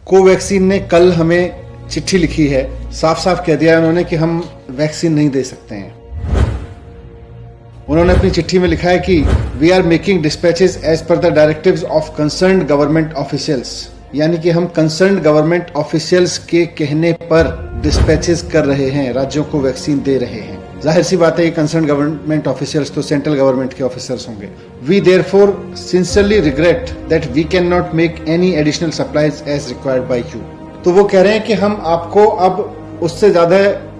Covaxin ने कल हमें चिट्ठी लिखी है, साफ साफ कह दिया उन्होंने कि हम वैक्सीन नहीं दे सकते हैं। उन्होंने अपनी चिट्ठी में लिखा है कि we are making dispatches as per the directives of concerned government officials, यानी कि हम कंसर्न्ड गवर्नमेंट ऑफिशियल्स के कहने पर डिस्पैचेस कर रहे हैं, राज्यों को वैक्सीन दे रहे हैं। जाहिर सी बात है, ये कंसर्न्ड गवर्नमेंट ऑफिशियल्स तो सेंट्रल गवर्नमेंट के ऑफिसर्स होंगे। We therefore sincerely regret that we can not make any additional supplies as required by you. तो वो कह रहे हैं कि हम आपको अब उससे ज्यादा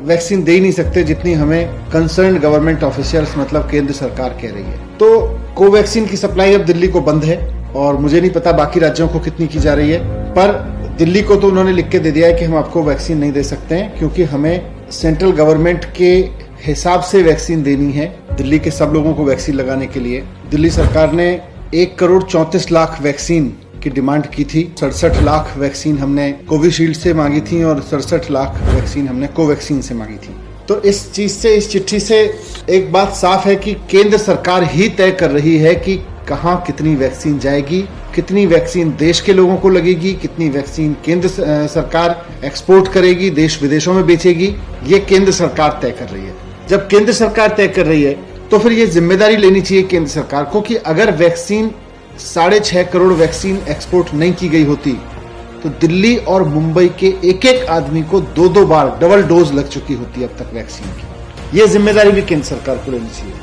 वैक्सीन दे ही नहीं सकते जितनी हमें कंसर्न्ड गवर्नमेंट ऑफिशियल्स मतलब केंद्र सरकार कह रही है। तो कोवैक्सीन की सप्लाई अब दिल्ली को बंद है और मुझे नहीं पता बाकी राज्यों को कितनी की जा रही है, पर दिल्ली को तो उन्होंने लिख के दे दिया है कि हम आपको वैक्सीन नहीं दे सकते हैं, क्योंकि हमें सेंट्रल गवर्नमेंट के हिसाब से वैक्सीन देनी है दिल्ली के सब लोगों को वैक्सीन लगाने के लिए। दिल्ली सरकार ने 1,34,00,000 वैक्सीन की डिमांड की थी। 67 लाख वैक्सीन हमने कोविशील्ड से मांगी थी और 67 लाख वैक्सीन हमने कोवैक्सीन से मांगी थी। तो इस चीज से, इस चिट्ठी से एक बात साफ है कि केंद्र सरकार ही तय कर रही है कि कहां कितनी वैक्सीन जाएगी, कितनी वैक्सीन देश के लोगों को लगेगी, कितनी वैक्सीन केंद्र सरकार एक्सपोर्ट करेगी, देश विदेशों में बेचेगी, ये केंद्र सरकार तय कर रही है। जब केंद्र सरकार तय कर रही है तो फिर ये जिम्मेदारी लेनी चाहिए केंद्र सरकार को कि अगर वैक्सीन 6.5 करोड़ वैक्सीन एक्सपोर्ट नहीं की गई होती तो दिल्ली और मुंबई के एक एक आदमी को 2-2 बार डबल डोज लग चुकी होती अब तक वैक्सीन की। ये जिम्मेदारी भी केंद्र सरकार को लेनी चाहिए।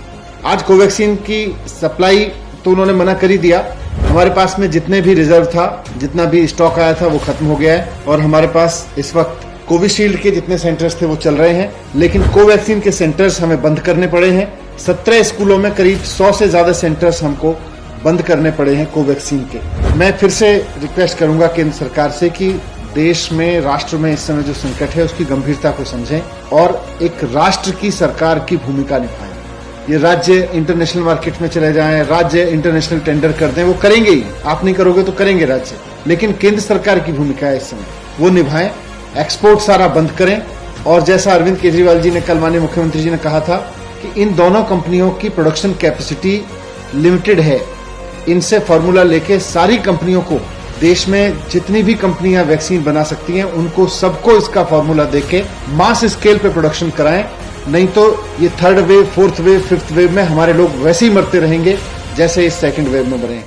आज कोवैक्सीन की सप्लाई तो उन्होंने मना कर ही दिया। हमारे पास में जितने भी रिजर्व था, जितना भी स्टॉक आया था वो खत्म हो गया है और हमारे पास इस वक्त कोविशील्ड के जितने सेंटर्स थे वो चल रहे हैं, लेकिन कोवैक्सीन के सेंटर्स हमें बंद करने पड़े हैं। 17 स्कूलों में करीब 100 से ज्यादा सेंटर्स हमको बंद करने पड़े हैं कोवैक्सीन के। मैं फिर से रिक्वेस्ट करूंगा केंद्र सरकार से कि देश में, राष्ट्र में इस समय जो संकट है उसकी गंभीरता को समझें और एक राष्ट्र की सरकार की भूमिका निभाएं। ये राज्य इंटरनेशनल मार्केट में चले जाएं, राज्य इंटरनेशनल टेंडर कर दें, वो करेंगे ही, आप नहीं करोगे तो करेंगे राज्य, लेकिन केंद्र सरकार की भूमिका है इस समय, वो निभाएं। एक्सपोर्ट सारा बंद करें और जैसा अरविंद केजरीवाल जी ने कल माननीय मुख्यमंत्री जी ने कहा था कि इन दोनों कंपनियों की प्रोडक्शन कैपेसिटी लिमिटेड है, इनसे फॉर्मूला लेके सारी कंपनियों को, देश में जितनी भी कंपनियां वैक्सीन बना सकती हैं उनको सबको इसका फॉर्मूला देके मास स्केल पे प्रोडक्शन कराएं। नहीं तो ये 3rd wave, 4th wave, 5th wave में हमारे लोग वैसे ही मरते रहेंगे जैसे इस 2nd वेव में मरे।